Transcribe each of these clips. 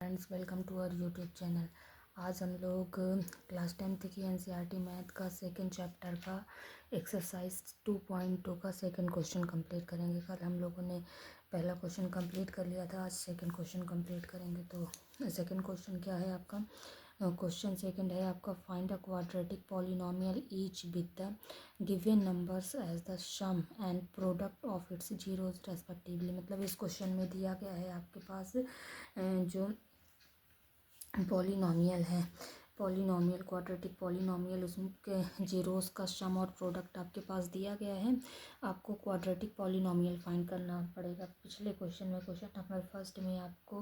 Friends, welcome to our YouTube channel. आज हम लोग क्लास 10th की एनसीईआरटी मैथ का सेकंड चैप्टर का एक्सरसाइज 2.2 का सेकंड क्वेश्चन कंप्लीट करेंगे। कल हम लोगों ने पहला क्वेश्चन कंप्लीट कर लिया था, आज सेकंड क्वेश्चन कंप्लीट करेंगे। तो सेकंड क्वेश्चन क्या है आपका? क्वेश्चन सेकंड है आपका, find a quadratic polynomial each with the given numbers as the sum and product of its zeroes respectively. मतलब इस क्वेश्चन में दिया गया है आपके पास जो पॉलिनोमियल है, पॉलिनोमियल क्वाड्रेटिक पॉलिनोमियल, उसके जीरोस का सम और प्रोडक्ट आपके पास दिया गया है। आपको क्वाड्रेटिक पॉलिनोमियल फाइंड करना पड़ेगा। पिछले क्वेश्चन में, क्वेश्चन नंबर फर्स्ट में आपको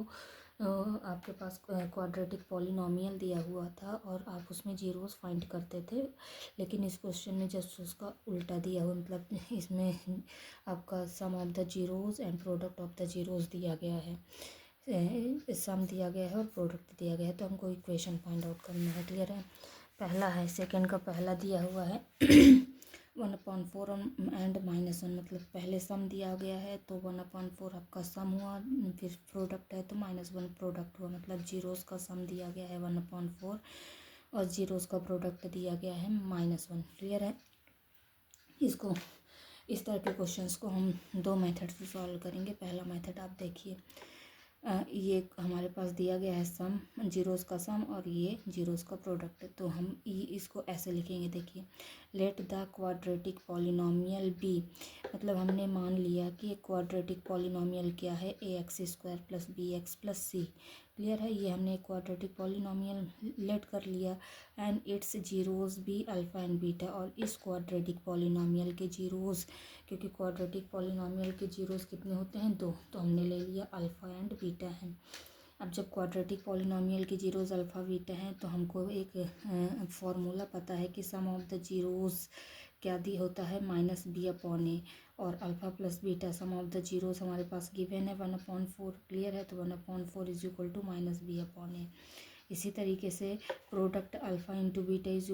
आपके पास क्वाड्रेटिक पॉलिनोमियल दिया हुआ था और आप उसमें जीरोस फाइंड करते थे, लेकिन इस क्वेश्चन में जस्ट उसका उल्टा दिया हुआ, मतलब इसमें आपका sum of the zeros and product of the zeros दिया गया है। सम दिया गया है और प्रोडक्ट दिया गया है, तो हमको इक्वेशन फाइंड आउट करना है। क्लियर है? पहला है, सेकंड का पहला दिया हुआ है 1/4 एंड -1, मतलब पहले सम दिया गया है तो 1/4 आपका सम हुआ, फिर प्रोडक्ट है तो -1 प्रोडक्ट हुआ, मतलब जीरोस का सम दिया गया है 1/4 और जीरोस का प्रोडक्ट दिया गया है -1। क्लियर है? इसको इस तरह के क्वेश्चंस को हम दो मेथड से सॉल्व करेंगे। पहला मेथड आप देखिए, ये हमारे पास दिया गया है सम, जीरोस का सम और ये जीरोस का प्रोडक्ट है, तो हम इसको ऐसे लिखेंगे। देखिए, let the quadratic polynomial be, मतलब हमने मान लिया कि क्वाड्रेटिक पॉलिनोमियल क्या है, ax² + bx + c। क्लियर है? ये हमने क्वाड्रेटिक पॉलिनोमियल लेट कर लिया and its zeroes be alpha and beta. और इस क्वाड्रेटिक पॉलिनोमियल के जीरोस, क्योंकि क्वाड्रेटिक पॉलिनोमियल के जीरोस कितने होते हैं? 2, तो हमने ले लिया अल्फ़ा एंड बीटा है। अब जब क्वाड्रेटिक पॉलिनोमियल के जीरोस अल्फ़ा बीटा हैं तो हमको एक फॉर्मूला पता है कि सम ऑफ द जीरोस क्या दी होता है, -b/a, और alpha plus beta some of the zeros हमारे पास गिवन है 1/4। क्लियर है? तो 1/4 = -b/a। इसी तरीके से प्रोडक्ट अल्फ़ा इंटू बीटा =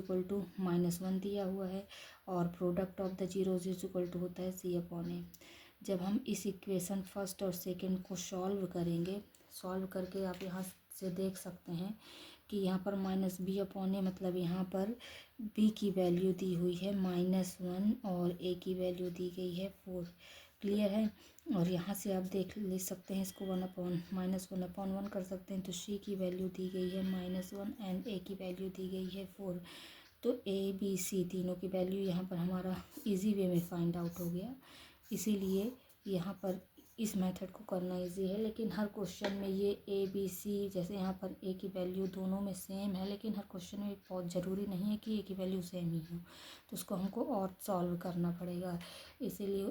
-1 दिया हुआ है और प्रोडक्ट ऑफ द जीरोज होता है c/a। जब हम इस इक्वेशन फर्स्ट और सेकंड को सॉल्व करेंगे, सॉल्व करके आप यहाँ से देख सकते हैं कि यहाँ पर -b/a, मतलब यहाँ पर b की वैल्यू दी हुई है -1 और a की वैल्यू दी गई है 4। क्लियर है? और यहाँ से आप ले सकते हैं इसको 1/1 कर सकते हैं, तो c की वैल्यू दी गई है -1 एंड a की वैल्यू दी गई है 4। तो a b c तीनों की वैल्यू यहाँ पर हमारा इजी वे में फाइंड आउट हो गया। इसीलिए यहाँ पर इस मेथड को करना इजी है, लेकिन हर क्वेश्चन में ये a b c, जैसे यहाँ पर a की वैल्यू दोनों में सेम है, लेकिन हर क्वेश्चन में बहुत ज़रूरी नहीं है कि a की वैल्यू सेम ही हो, तो उसको हमको और सॉल्व करना पड़ेगा। इसीलिए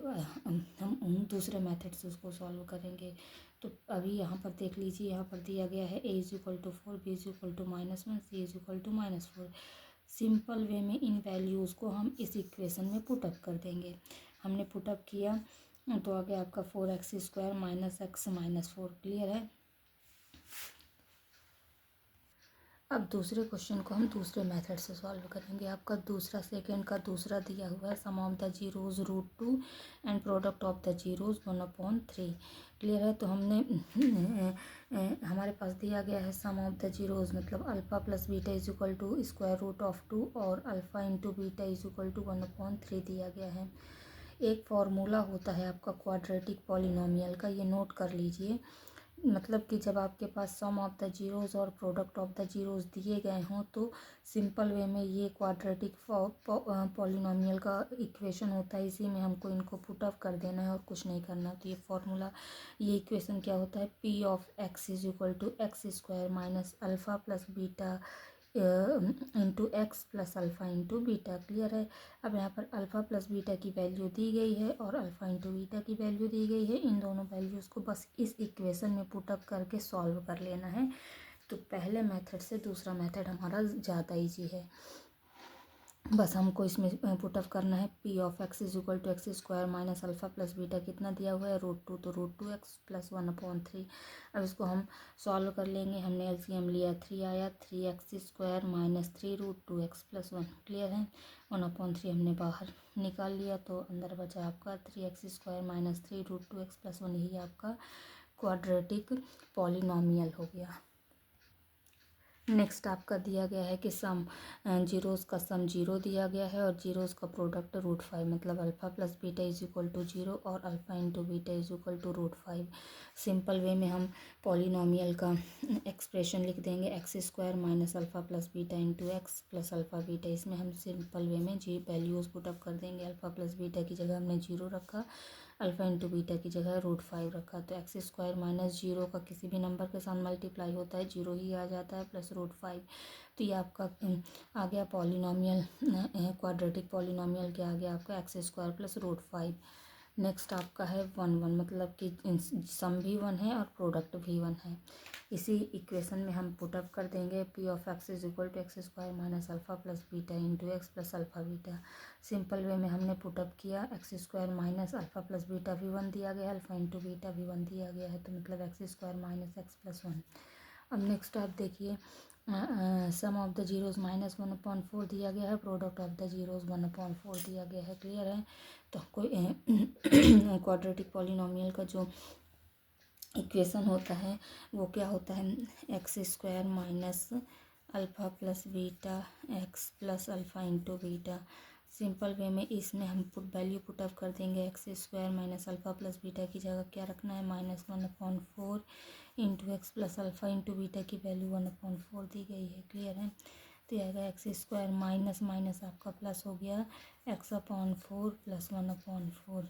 हम दूसरे मेथड से उसको सॉल्व करेंगे। तो अभी यहाँ पर देख लीजिए, यहाँ पर दिया गया है a = 4, b = -1, c = -4। Simple way में इन वैल्यूज़ को हम इस इक्वेशन में पुटअप कर देंगे। हमने पुटअप किया तो आ गया आपका 4x² - x - 4। क्लियर है? अब दूसरे क्वेश्चन को हम दूसरे मेथड से सॉल्व करेंगे। आपका दूसरा, सेकंड का दूसरा दिया हुआ है, sum of the zeros √2 and product of the zeros 1/3। Clear है? तो हमने हमारे पास दिया गया है सम ऑफ द जीरोज, मतलब अल्फ़ा प्लस बीटा =√2 और अल्फ़ा इंटू बीटा =1/3 दिया गया है। एक फार्मूला होता है आपका क्वाड्रेटिक पॉलिनोमियल का, ये नोट कर लीजिए। मतलब कि जब आपके पास सम ऑफ द जीरोस और प्रोडक्ट ऑफ द जीरोस दिए गए हों तो सिंपल वे में ये क्वाड्रेटिक पॉलिनोमियल का इक्वेशन होता है, इसी में हमको इनको पुट अप कर देना है और कुछ नहीं करना। तो ये फार्मूला, ये इक्वेशन क्या होता है, p of x = x² - alpha plus beta into x plus alpha into beta. Clear है? अब यहाँ पर अल्फ़ा प्लस बीटा की वैल्यू दी गई है और अल्फ़ा इंटू बीटा की वैल्यू दी गई है। इन दोनों वैल्यूज़ को बस इस इक्वेशन में पुटअप करके सॉल्व कर लेना है। तो पहले मेथड से दूसरा मेथड हमारा ज़्यादा ईजी है। बस हमको इसमें पुटअप करना है। p of x = x² - alpha plus beta कितना दिया हुआ है, √2, तो √2x + 1/3। अब इसको हम सॉल्व कर लेंगे। हमने एलसीएम लिया, 3 आया, 3x² - 3 √2x + 1। क्लियर है? 1/3 हमने बाहर निकाल लिया, तो अंदर बचा आपका 3x² - 3 √2x + 1। यही आपका क्वाड्रेटिक पॉलिनोमियल हो गया। नेक्स्ट आपका दिया गया है कि सम जीरोज़ का सम जीरो दिया गया है और जीरोज़ का प्रोडक्ट √5, मतलब alpha plus beta is equal to zero और alpha into beta is equal to √5। Simple way में हम पॉलिनोमियल का एक्सप्रेशन लिख देंगे x² minus alpha plus beta into x plus alpha beta. इसमें हम सिंपल वे में जी वैल्यूज़ पुटअप कर देंगे। अल्फ़ा प्लस बीटा की जगह हमने जीरो रखा, अल्फ़ा इंटू बीटा की जगह √5 रखा। तो x² माइनस जीरो का किसी भी नंबर के साथ मल्टीप्लाई होता है जीरो ही आ जाता है प्लस √5। तो ये आपका आ गया पॉलिनोमियल, क्वाड्रेटिक पॉलिनोमियल क्या आ गया आपका x² प्लस √5। नेक्स्ट आपका है 1 1, मतलब कि सम भी 1 है और प्रोडक्ट भी 1 है। इसी इक्वेशन में हम पुटअप कर देंगे p of x is equal to x² minus alpha plus beta into x plus alpha beta. Simple way में हमने पुटअप किया, x² minus alpha plus beta भी 1 दिया गया है, अल्फ़ा इंटू बीटा भी 1 दिया गया है, तो मतलब x² माइनस एक्स प्लस 1। अब नेक्स्ट आप देखिए, सम ऑफ द जीरोज़ माइनस 1/4 दिया गया है, प्रोडक्ट ऑफ द जीरोज़ 1/4 दिया गया है। क्लियर है? तो कोई क्वाड्रेटिक पॉलिनोमियल का जो इक्वेशन होता है वो क्या होता है, x² minus alpha plus beta x plus alpha into beta. Simple way में इसमें हम वैल्यू पुटअप कर देंगे। x² minus alpha plus beta की जगह क्या रखना है, -1/4 into x plus alpha into beta की वैल्यू 1/4 दी गई है। क्लियर है? तो यह आएगा x² माइनस माइनस आपका प्लस हो गया x/4 प्लस 1/4।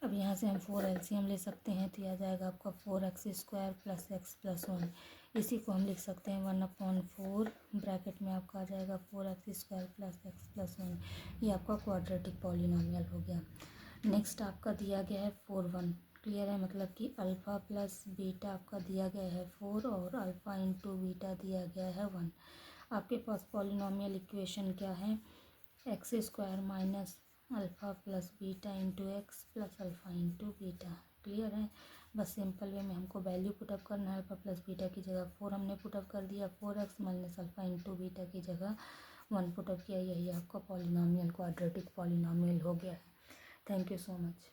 अब यहाँ से हम 4 एलसीएम ले सकते हैं, तो यह आ जाएगा आपका 4x² प्लस एक्स प्लस 1। इसी को हम लिख सकते हैं 1/4, ब्रैकेट में आपका आ जाएगा 4x² प्लस एक्स प्लस 1। ये आपका क्वाड्रेटिक पॉलिनोमियल हो गया। नेक्स्ट आपका दिया गया है 4 1। क्लियर है? मतलब कि अल्फ़ा प्लस बीटा आपका दिया गया है 4 और अल्फ़ा इंटू बीटा दिया गया है 1। आपके पास पॉलिनोमियल इक्वेशन क्या है, x² minus alpha plus beta into x plus alpha into beta. Clear है? बस सिंपल वे में हमको वैल्यू पुटअप करना है। अल्फ़ा प्लस बीटा की जगह 4 हमने पुटअप कर दिया, 4x minus alpha into beta की जगह 1 पुटअप किया। यही आपका पॉलिनोमियल क्वाड्रेटिक पॉलिनोमियल हो गया है। Thank you so much.